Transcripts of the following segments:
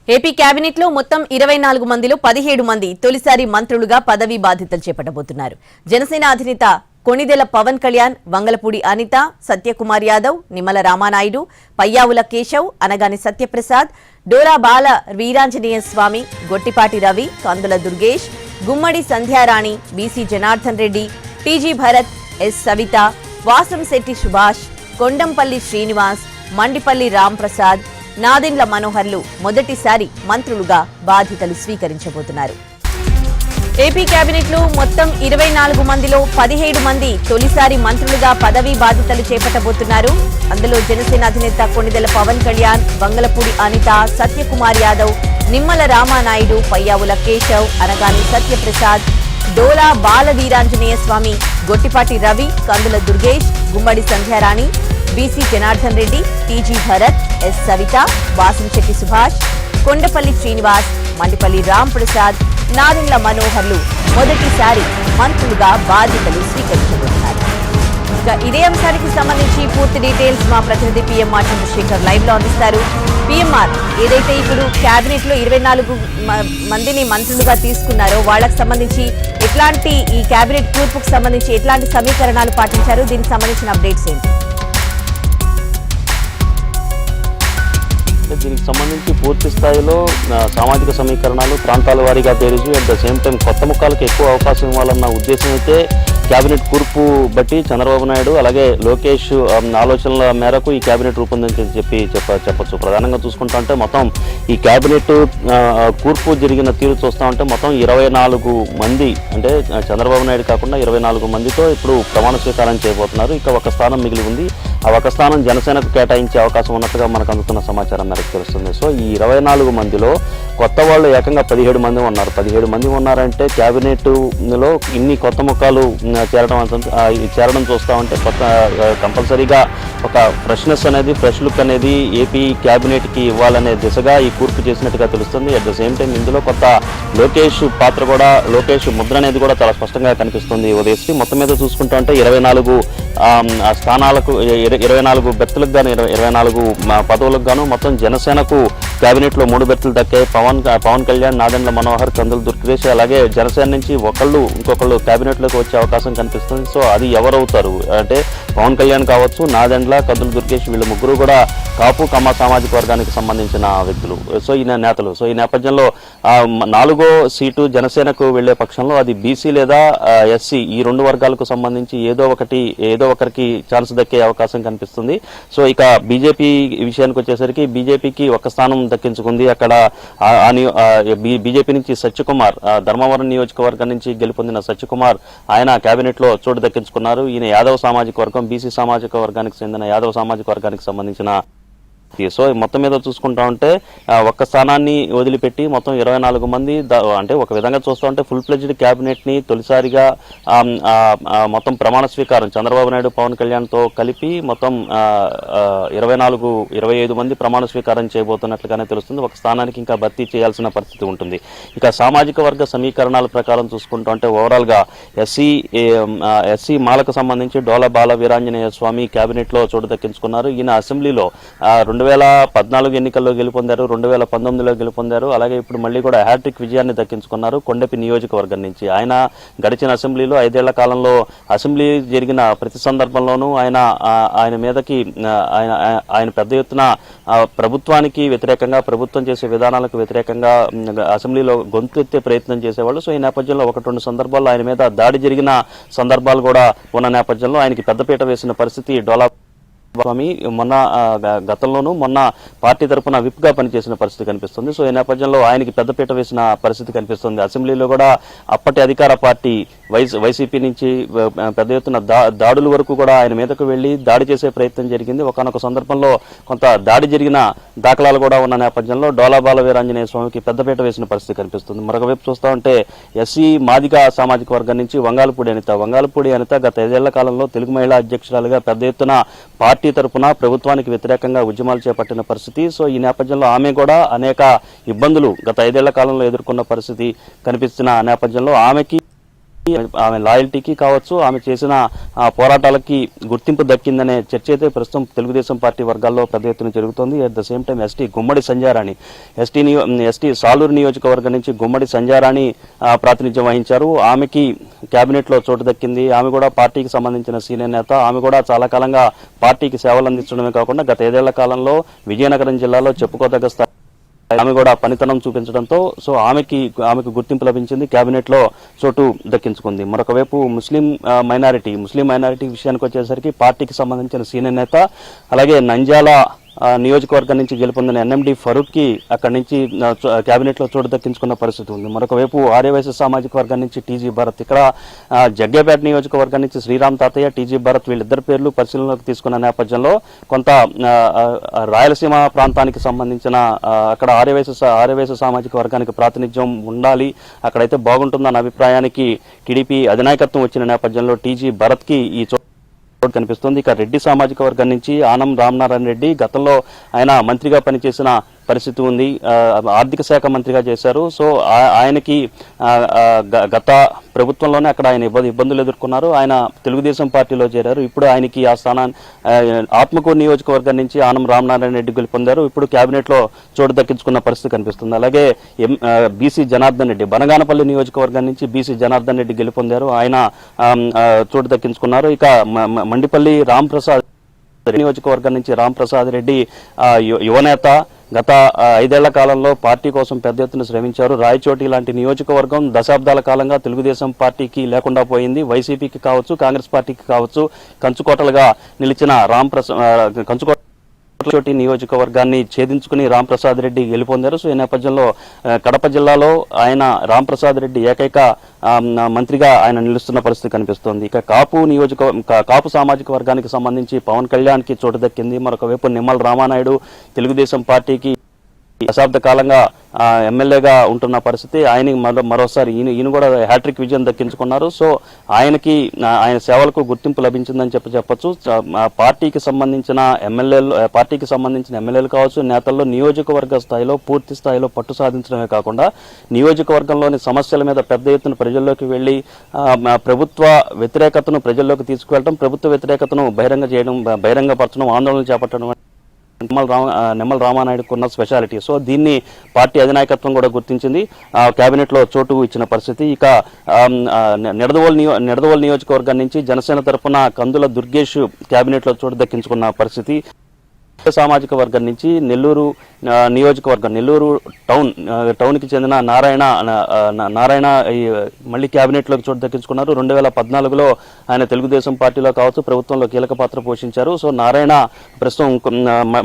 AP cabinet లో మొత్తం 24 మందిలో 17 మంది తొలిసారి మంత్రులుగా పదవీ బాధ్యతలు చేపట్టబోతున్నారు. జనసేన అధినేత Konidela Pawan Kalyan, Vangalapudi Anitha, Satyakumar Yadav, Nimmala Ramanaidu, Payyavula Keshav, Anagani Satyaprasad, Dola Bala Veeranjaneya Swamy, Gottipati Ravi, Kandula Durgesh, Gummadi Sandhyarani, BC Janardhan Reddy, TG Bharath, S Savitha, Vasamsetti Subhash, Kondampalli Srinivas, Mandipalli Ramprasad, Nadendla మనోహర్లు మొదటిసారి మంత్రులుగా బాధ్యతలు స్వీకరించబోతున్నారు. ఏపీ కేబినెట్ లో మొత్తం 24 మందిలో 17 మంది తొలిసారి మంత్రులుగా పదవీ బాధ్యతలు చేపట్టబోతున్నారు. అందులో జనసేన అధినేత Konidela Pawan Kalyan, Vangalapudi Anitha, Satyakumar Yadav, Nimmala Ramanaidu, Payyavula Keshav, Anagani Satyaprasad, Dola Bala Veeranjaneya Swamy, Gottipati Ravi, Kandula Durgesh, Gummadi Sandhyarani, BC Janardhan Reddy, TG Bharath, S Savitha, Vasamsetti Subhash, Kondapalli Srinivas, Mandipalli Ramprasad, Nadendla మనోహర్లు మొదటిసారి మంత్రులుగా బాధ్యతలు స్వీకరించబోతున్నారు. ఇక ఇదే అంశానికి సంబంధించి పూర్తి డీటెయిల్స్ మా ప్రతినిధి పిఎంఆర్ చంద్రశేఖర్ లైవ్ లో అందిస్తారు. పిఎంఆర్, ఏదైతే ఇప్పుడు కేబినెట్ లో 24 మందిని మంత్రులుగా తీసుకున్నారో వాళ్లకు సంబంధించి ఎట్లాంటి ఈ కేబినెట్ కూర్పుకు సంబంధించి ఎట్లాంటి సమీకరణాలు పాటించారు, దీనికి సంబంధించిన అప్డేట్స్ ఏంటి? దీనికి సంబంధించి పూర్తి స్థాయిలో సామాజిక సమీకరణాలు ప్రాంతాల వారీగా పేరుజు అట్ ద సేమ్ టైం కొత్త ముఖాలకు ఎక్కువ అవకాశం ఇవ్వాలన్న ఉద్దేశం అయితే కేబినెట్ కూర్పు బట్టి చంద్రబాబు నాయుడు అలాగే లోకేష్ ఆలోచనల మేరకు ఈ కేబినెట్ రూపొందించని చెప్పొచ్చు. ప్రధానంగా చూసుకుంటా ఉంటే మొత్తం ఈ కేబినెట్ కూర్పు జరిగిన తీరు చూస్తూ ఉంటే మొత్తం 24 మంది, అంటే చంద్రబాబు నాయుడు కాకుండా 24 మందితో ఇప్పుడు ప్రమాణ స్వీకారం చేయబోతున్నారు. ఇక ఒక స్థానం మిగిలి ఉంది. ఆ ఒక స్థానం జనసేనకు కేటాయించే అవకాశం ఉన్నట్టుగా మనకు అందుతున్న సమాచారం మేరకు తెలుస్తుంది. సో ఈ 24 మందిలో కొత్త వాళ్ళు ఏకంగా 17 మంది ఉన్నారు. 17 మంది ఉన్నారంటే క్యాబినెట్లో ఇన్ని కొత్త ముఖాలు చేరడం చూస్తూ ఉంటే కొత్త కంపల్సరీగా ఒక ఫ్రెష్నెస్ అనేది, ఫ్రెష్ లుక్ అనేది ఏపీ క్యాబినెట్కి ఇవ్వాలనే దిశగా ఈ కూర్పు చేసినట్టుగా తెలుస్తుంది. అట్ ద సేమ్ టైం ఇందులో కొత్త లోకేష్ పాత్ర కూడా, లోకేష్ ముద్ర అనేది కూడా చాలా స్పష్టంగా కనిపిస్తుంది. ఉదయశ్రీ మొత్తం మీద చూసుకుంటూ ఉంటే 24 స్థానాలకు, 24 బెర్తులకు గాను, 24 పదవులకు గాను మొత్తం జనసేనకు కేబినెట్లో 3 బెర్తులు దక్కాయి. పవన్ కళ్యాణ్, నాదెండ్ల మనోహర్, కందుల దుర్గేష్, అలాగే జనసేన నుంచి ఇంకొకళ్ళు కేబినెట్లోకి వచ్చే అవకాశం కనిపిస్తుంది. సో అది ఎవరవుతారు అంటే పవన్ కళ్యాణ్ కావచ్చు, నాదెండ్ల, కందుల దుర్గేష్, వీళ్ళు ముగ్గురు కూడా కాపు కమ్మ సామాజిక వర్గానికి సంబంధించిన వ్యక్తులు. సో ఈ నేతలు. సో ఈ నేపథ్యంలో 4వ సీటు జనసేనకు వెళ్లే పక్షంలో అది బీసీ లేదా ఎస్సీ, ఈ 2 వర్గాలకు సంబంధించి ఏదో ఒకరికి ఛాన్స్ దక్కే అవకాశం కనిపిస్తుంది. సో ఇక బీజేపీ విషయానికి వచ్చేసరికి బీజేపీకి ఒక స్థానం దక్కించుకుంది. అక్కడ బీజేపీ నుంచి సత్యకుమార్, ధర్మవరం నియోజకవర్గం నుంచి గెలుపొందిన సత్యకుమార్, ఆయన కేబినెట్ లో చోటు దక్కించుకున్నారు. ఈయన యాదవ్ సామాజిక వర్గం, బీసీ సామాజిక వర్గానికి చెందిన యాదవ్ సామాజిక వర్గానికి సంబంధించిన. సో మొత్తం మీద చూసుకుంటా ఉంటే ఒక్క స్థానాన్ని వదిలిపెట్టి మొత్తం 24 మంది, అంటే ఒక విధంగా చూస్తూ ఉంటే ఫుల్ ఫ్లెడ్జ్డ్ క్యాబినెట్ ని తొలిసారిగా మొత్తం ప్రమాణ స్వీకారం చంద్రబాబు నాయుడు, పవన్ కళ్యాణ్ తో కలిపి మొత్తం 25 మంది ప్రమాణ స్వీకారం చేయబోతున్నట్లుగానే తెలుస్తుంది. ఒక స్థానానికి ఇంకా భర్తీ చేయాల్సిన పరిస్థితి ఉంటుంది. ఇక సామాజిక వర్గ సమీకరణాల ప్రకారం చూసుకుంటూ ఉంటే ఓవరాల్ గా ఎస్సీ మాలకు సంబంధించి డోలా బాల వీరాంజనేయ స్వామి కేబినెట్ లో చోటు దక్కించుకున్నారు. ఈయన అసెంబ్లీలో 2014 ఎన్నికల్లో గెలుపొందారు, 2019లో గెలుపొందారు. అలాగే ఇప్పుడు మళ్ళీ కూడా హ్యాట్రిక్ విజయాన్ని దక్కించుకున్నారు కొండపి నియోజకవర్గం నుంచి. ఆయన గడిచిన అసెంబ్లీలో 5 ఏళ్ల కాలంలో అసెంబ్లీ జరిగిన ప్రతి సందర్భంలోనూ ఆయన మీదకి ఆయన పెద్ద ఎత్తున ప్రభుత్వానికి వ్యతిరేకంగా, ప్రభుత్వం చేసే విధానాలకు వ్యతిరేకంగా అసెంబ్లీలో గొంతెత్తే ప్రయత్నం చేసేవాళ్ళు. సో ఈ నేపథ్యంలో 1-2 సందర్భాల్లో ఆయన మీద దాడి జరిగిన సందర్భాలు కూడా ఉన్న నేపథ్యంలో ఆయనకి పెద్దపీట వేసిన పరిస్థితి డోలా స్వామి మొన్న పార్టీ తరఫున విప్ గా పనిచేసిన పరిస్థితి కనిపిస్తుంది. సో ఈ నేపథ్యంలో ఆయనకి పెద్దపీట వేసిన పరిస్థితి కనిపిస్తుంది. అసెంబ్లీలో కూడా అప్పటి అధికార పార్టీ వైసీపీ నుంచి పెద్ద ఎత్తున దాడుల వరకు కూడా ఆయన మీదకు వెళ్లి దాడి చేసే ప్రయత్నం జరిగింది. ఒకనొక సందర్భంలో కొంత దాడి జరిగిన దాఖలాలు కూడా ఉన్న నేపథ్యంలో డోలా బాల వీరాంజనేయ స్వామికి పెద్దపీట వేసిన పరిస్థితి కనిపిస్తుంది. మరొక వైపు చూస్తూ ఉంటే ఎస్సీ మాదిగ సామాజిక వర్గం నుంచి వంగాలపూడి అనిత గత 5 ఏళ్ల కాలంలో తెలుగు మహిళా అధ్యక్షురాలుగా పెద్ద ఎత్తున పార్టీ తరఫున ప్రభుత్వానికి వ్యతిరేకంగా ఉద్యమాలు చేపట్టిన పరిస్థితి. సో ఈ నేపథ్యంలో ఆమె కూడా అనేక ఇబ్బందులు గత 5 ఏళ్ల కాలంలో ఎదుర్కొన్న పరిస్థితి కనిపిస్తున్న నేపథ్యంలో ఆమెకి ఆమె లాయల్టీకి కావచ్చు, ఆమె చేసిన పోరాటాలకి గుర్తింపు దక్కిందనే చర్చ అయితే ప్రస్తుతం తెలుగుదేశం పార్టీ వర్గాల్లో పెద్ద ఎత్తున జరుగుతోంది. At the same time ST Gummadi Sandhyarani ST Saluru నియోజకవర్గం నుంచి గుమ్మడి సంధ్యారాణి ప్రాతినిధ్యం వహించారు. ఆమెకి కేబినెట్ లో చోటు దక్కింది. ఆమె కూడా పార్టీకి సంబంధించిన సీనియర్ నేత. ఆమె కూడా చాలా కాలంగా పార్టీకి సేవలు అందించడమే కాకుండా గత 5 ఏళ్ల కాలంలో విజయనగరం జిల్లాలో చెప్పుకోదగ్గ స్థాయి ఆమె కూడా పనితనం చూపించడంతో సో ఆమెకు గుర్తింపు లభించింది, కేబినెట్ లో చోటు దక్కించుకుంది. మరొక వైపు ముస్లిం మైనారిటీ విషయానికి వచ్చేసరికి పార్టీకి సంబంధించిన సీనియర్ నేత, అలాగే నంద్యాల నియోజకవర్గం నుంచి గెలుపొందిన ఎన్ఎండి ఫరూక్ కి అక్కడి నుంచి కేబినెట్ లో చోటు దక్కించుకున్న పరిస్థితి ఉంది. మరొక వైపు ఆర్యవైశ్య సామాజిక వర్గం నుంచి టీజీ భరత్, ఇక్కడ జగ్గేపేట నియోజకవర్గం నుంచి శ్రీరామ్ తాతయ్య, టీజీ భరత్ వీళ్ళిద్దరు పేర్లు పరిశీలనలోకి తీసుకున్న నేపథ్యంలో కొంత రాయలసీమ ప్రాంతానికి సంబంధించిన అక్కడ ఆర్యవైశ్య సామాజిక వర్గానికి ప్రాతినిధ్యం ఉండాలి, అక్కడైతే బాగుంటుందన్న అభిప్రాయానికి టీడీపీ అధినాయకత్వం వచ్చిన నేపథ్యంలో టీజీ భరత్ కి ఈ కనిపిస్తుంది. ఇక రెడ్డి సామాజిక వర్గం నుంచి ఆనం రామనారాయణ రెడ్డి, గతంలో ఆయన మంత్రిగా పనిచేసిన పరిస్థితి ఉంది, ఆర్థిక శాఖ మంత్రిగా చేశారు. సో ఆయనకి గత ప్రభుత్వంలోనే అక్కడ ఆయన ఇబ్బందులు ఎదుర్కొన్నారు. ఆయన తెలుగుదేశం పార్టీలో చేరారు. ఇప్పుడు ఆయనకి ఆ స్థానాన్ని ఆత్మకూరు నియోజకవర్గం నుంచి ఆనం రామనారాయణ రెడ్డి గెలుపొందారు. ఇప్పుడు కేబినెట్ లో చోటు దక్కించుకున్న పరిస్థితి కనిపిస్తుంది. అలాగే బీసీ జనార్దన్ రెడ్డి బనగానపల్లి నియోజకవర్గం నుంచి బీసీ జనార్దన్ రెడ్డి గెలుపొందారు. ఆయన చోటు దక్కించుకున్నారు. ఇక మండిపల్లి రాంప్రసాద్ నియోజకవర్గం నుంచి రాంప్రసాద్ రెడ్డి యువనేత, గత 5 ఏళ్ల కాలంలో పార్టీ కోసం పెద్ద ఎత్తున శ్రమించారు. రాయచోటి లాంటి నియోజకవర్గం దశాబ్దాల కాలంగా తెలుగుదేశం పార్టీకి లేకుండా పోయింది. వైసీపీకి కావచ్చు, కాంగ్రెస్ పార్టీకి కావచ్చు కంచుకోటలుగా నిలిచిన కంచుకోట నియోజకవర్గాన్ని ఛేదించుకుని రాంప్రసాద్ రెడ్డి గెలుపొందారు. సో ఈ నేపథ్యంలో కడప జిల్లాలో ఆయన రాంప్రసాద్ రెడ్డి ఏకైక మంత్రిగా ఆయన నిలుస్తున్న పరిస్థితి కనిపిస్తోంది. ఇక కాపు సామాజిక వర్గానికి సంబంధించి పవన్ కళ్యాణ్ కి చోటు దక్కింది. మరొక వైపు నిమ్మల రామానాయుడు తెలుగుదేశం పార్టీకి దశాబ్ద కాలంగా ఎమ్మెల్యేగా ఉంటున్న పరిస్థితి. ఆయనకి మరోసారి ఈయన కూడా హ్యాట్రిక్ విజయం దక్కించుకున్నారు. సో ఆయన సేవలకు గుర్తింపు లభించిందని చెప్పొచ్చు. పార్టీకి సంబంధించిన ఎమ్మెల్యేలు కావచ్చు, నేతల్లో నియోజకవర్గ స్థాయిలో పూర్తి స్థాయిలో పట్టు సాధించడమే కాకుండా నియోజకవర్గంలోని సమస్యల మీద పెద్ద ఎత్తున ప్రజల్లోకి వెళ్లి ప్రభుత్వ వ్యతిరేకతను ప్రజల్లోకి తీసుకువెళ్ళడం, ప్రభుత్వ వ్యతిరేకతను బహిరంగపరచడం, ఆందోళనలు చేపట్టడం నిమ్మల రామానాయుడుకు ఉన్న స్పెషాలిటీ. సో దీన్ని పార్టీ అధినాయకత్వం కూడా గుర్తించింది, కేబినెట్ లో చోటు ఇచ్చిన పరిస్థితి. ఇక నిడదవోలు నియోజకవర్గం నుంచి జనసేన తరఫున కందుల దుర్గేష్ కేబినెట్ లో చోటు దక్కించుకున్న పరిస్థితి. సామాజిక వర్గం నుంచి నెల్లూరు నియోజకవర్గం, నెల్లూరు టౌన్ కి చెందిన నారాయణ మళ్ళీ కేబినెట్ లోకి చోటు దక్కించుకున్నారు. 2014లో ఆయన తెలుగుదేశం పార్టీలో కావచ్చు ప్రభుత్వంలో కీలక పాత్ర పోషించారు. సో నారాయణ ప్రస్తుతం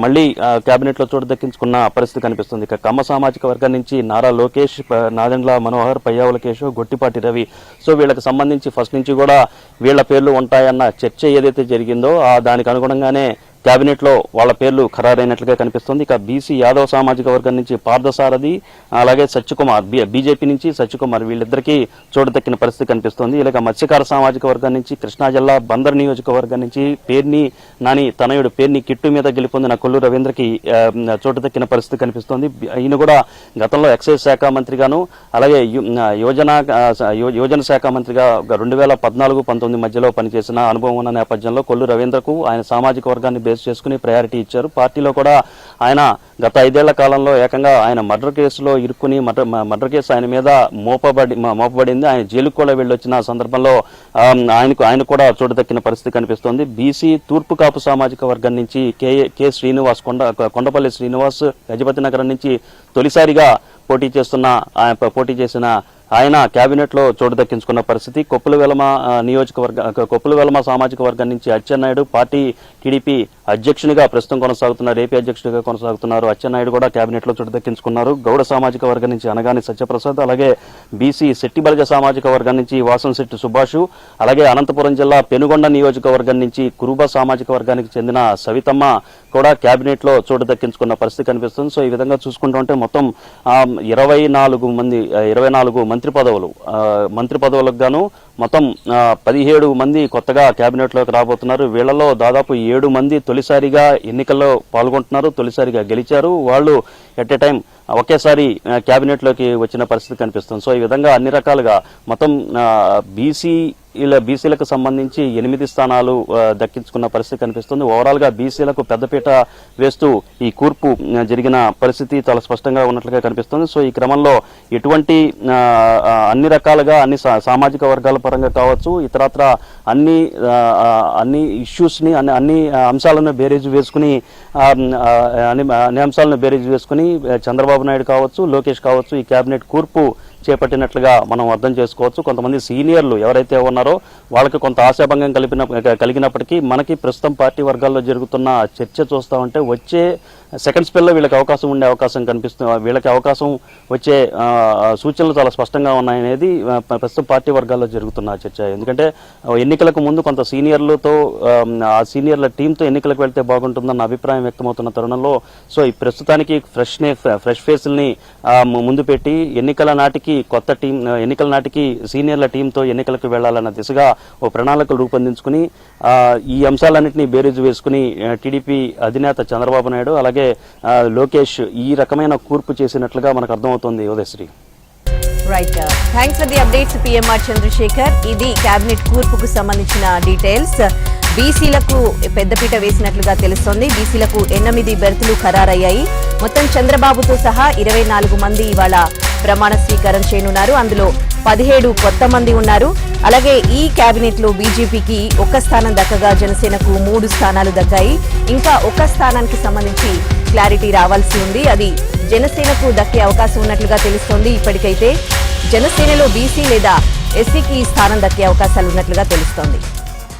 మళ్ళీ కేబినెట్ లో చోటు దక్కించుకున్న పరిస్థితి కనిపిస్తుంది. ఇక కమ్మ సామాజిక వర్గం నుంచి నారా లోకేష్, నాదెండ్ల మనోహర్, పయ్యావుల కేశవ్, గొట్టిపాటి రవి. సో వీళ్ళకి సంబంధించి ఫస్ట్ నుంచి కూడా వీళ్ళ పేర్లు ఉంటాయన్న చర్చ ఏదైతే జరిగిందో దానికి అనుగుణంగానే కేబినెట్ లో వాళ్ళ పేర్లు ఖరారైనట్లుగా కనిపిస్తుంది. ఇక బీసీ యాదవ్ సామాజిక వర్గం నుంచి పార్థసారథి, అలాగే సత్యకుమార్, బీజేపీ నుంచి సత్యకుమార్ వీళ్ళిద్దరికీ చోటు దక్కిన పరిస్థితి కనిపిస్తుంది. ఇలాగ మత్స్యకార సామాజిక వర్గం నుంచి కృష్ణా జిల్లా బందర్ నియోజకవర్గం నుంచి పేర్ని నాని తనయుడు పేర్ని కిట్టు మీద గెలుపొందిన కొల్లు రవీంద్రకి చోటు దక్కిన పరిస్థితి కనిపిస్తుంది. ఈయన కూడా గతంలో ఎక్సైజ్ శాఖ మంత్రిగాను, అలాగే యోజన శాఖ మంత్రిగా 2014-19 మధ్యలో పనిచేసిన అనుభవం ఉన్న నేపథ్యంలో కొల్లు రవీంద్రకు ఆయన సామాజిక వర్గాన్ని చేసుకుని ప్రయారిటీ ఇచ్చారు. పార్టీలో కూడా ఆయన గత 5 ఏళ్ల కాలంలో ఏకంగా ఆయన మర్డర్ కేసులో ఇరుక్కుని మర్డర్ కేసు ఆయన మీద మోపబడింది. ఆయన జైలుకు కూడా వెళ్ళొచ్చిన సందర్భంలో ఆయన కూడా చోటు దక్కిన పరిస్థితి కనిపిస్తోంది. బీసీ తూర్పు కాపు సామాజిక వర్గం నుంచి కె శ్రీనివాస్, కొండపల్లి శ్రీనివాస్ గజపతి నగరం నుంచి తొలిసారిగా పోటీ చేసిన ఆయన కేబినెట్ లో చోటు దక్కించుకున్న పరిస్థితి. కొప్పుల వెలమ సామాజిక వర్గం నుంచి అచ్చెన్నాయుడు పార్టీ టీడీపీ అధ్యక్షునిగా ప్రస్తుతం కొనసాగుతున్నారు, ఏపీ అధ్యక్షుడిగా కొనసాగుతున్నారు. అచ్చెన్నాయుడు కూడా కేబినెట్ లో చోటు దక్కించుకున్నారు. గౌడ సామాజిక వర్గం నుంచి అనగాని సత్యప్రసాద్, అలాగే బీసీ శెట్టిబలజ సామాజిక వర్గం నుంచి వాసంశెట్టి సుభాష్, అలాగే అనంతపురం జిల్లా పెనుగొండ నియోజకవర్గం నుంచి కురుబ సామాజిక వర్గానికి చెందిన సవితమ్మ కూడా కేబినెట్ లో చోటు దక్కించుకున్న పరిస్థితి కనిపిస్తుంది. సో ఈ విధంగా చూసుకుంటుంటే మొత్తం 24 మంది మంత్రి పదవులకు గాను మొత్తం 17 మంది కొత్తగా క్యాబినెట్లోకి రాబోతున్నారు. వీళ్లలో దాదాపు 7 మంది తొలిసారిగా ఎన్నికల్లో పాల్గొంటున్నారు, తొలిసారిగా గెలిచారు. వాళ్ళు ఎట్ ఏ టైం ఒకేసారి క్యాబినెట్లోకి వచ్చిన పరిస్థితి కనిపిస్తుంది. సో ఈ విధంగా అన్ని రకాలుగా మొత్తం బీసీలకు సంబంధించి 8 స్థానాలు దక్కించుకున్న పరిస్థితి కనిపిస్తుంది. ఓవరాల్గా బీసీలకు పెద్దపీట వేస్తూ ఈ కూర్పు జరిగిన పరిస్థితి చాలా స్పష్టంగా ఉన్నట్లుగా కనిపిస్తుంది. సో ఈ క్రమంలో ఎటువంటి అన్ని రకాలుగా అన్ని సామాజిక వర్గాల పరంగా కావచ్చు, ఇతరత్ర అన్ని ఇష్యూస్ని అన్ని అంశాలను బేరీజు వేసుకుని చంద్రబాబు నాయుడు కావచ్చు, లోకేష్ కావచ్చు ఈ కేబినెట్ కూర్పు చేపట్టినట్లుగా మనం అర్థం చేసుకోవచ్చు. కొంతమంది సీనియర్లు ఎవరైతే ఉన్నారో వాళ్ళకి కొంత ఆశాభంగం కలిగినప్పటికీ మనకి ప్రస్తుతం పార్టీ వర్గాల్లో జరుగుతున్న చర్చ చూస్తూ ఉంటే వచ్చే సెకండ్ స్పెల్లో వీళ్ళకి అవకాశం ఉండే అవకాశం కనిపిస్తుంది. వీళ్ళకి అవకాశం వచ్చే సూచనలు చాలా స్పష్టంగా ఉన్నాయనేది ప్రస్తుతం పార్టీ వర్గాల్లో జరుగుతున్న చర్చ. ఎందుకంటే ఎన్నికలకు ముందు కొంత సీనియర్లతో ఆ సీనియర్ల టీంతో ఎన్నికలకు వెళ్తే బాగుంటుందన్న అభిప్రాయం వ్యక్తమవుతున్న తరుణంలో సో ఈ ప్రస్తుతానికి ఫ్రెష్ ఫేస్ని ముందు పెట్టి ఎన్నికల నాటికి సీనియర్ల టీంతో ఎన్నికలకు వెళ్లాలన్న దిశగా ఓ ప్రణాళికలు రూపొందించుకుని ఈ అంశాలన్నింటినీ బేరీజు వేసుకుని టీడీపీ అధినేత చంద్రబాబు నాయుడు అలాగే లోకేష్ ఈ రకమైన కూర్పు చేసినట్లుగా మనకు అర్థమవుతోంది. Udayashri, right, thanks for the updates PMR Chandrashekhar. ఇది కేబినెట్ కూర్పుకు సంబంధించిన డీటెయిల్స్. బీసీలకు పెద్దపీట వేసినట్లుగా తెలుస్తోంది. బీసీలకు 8 బెర్తులు ఖరారయ్యాయి. మొత్తం చంద్రబాబుతో సహా 24 మంది ఇవాళ ప్రమాణ స్వీకారం చేయనున్నారు. అందులో 17 కొత్త మంది ఉన్నారు. అలాగే ఈ కేబినెట్ లో బీజేపీకి 1 స్థానం దక్కగా జనసేనకు 3 స్థానాలు దక్కాయి. ఇంకా 1 స్థానానికి సంబంధించి క్లారిటీ రావాల్సి ఉంది. అది జనసేనకు దక్కే అవకాశం ఉన్నట్లుగా తెలుస్తోంది. ఇప్పటికైతే జనసేనలో బీసీ లేదా ఎస్సీకి స్థానం దక్కే అవకాశాలు ఉన్నట్లుగా తెలుస్తోంది.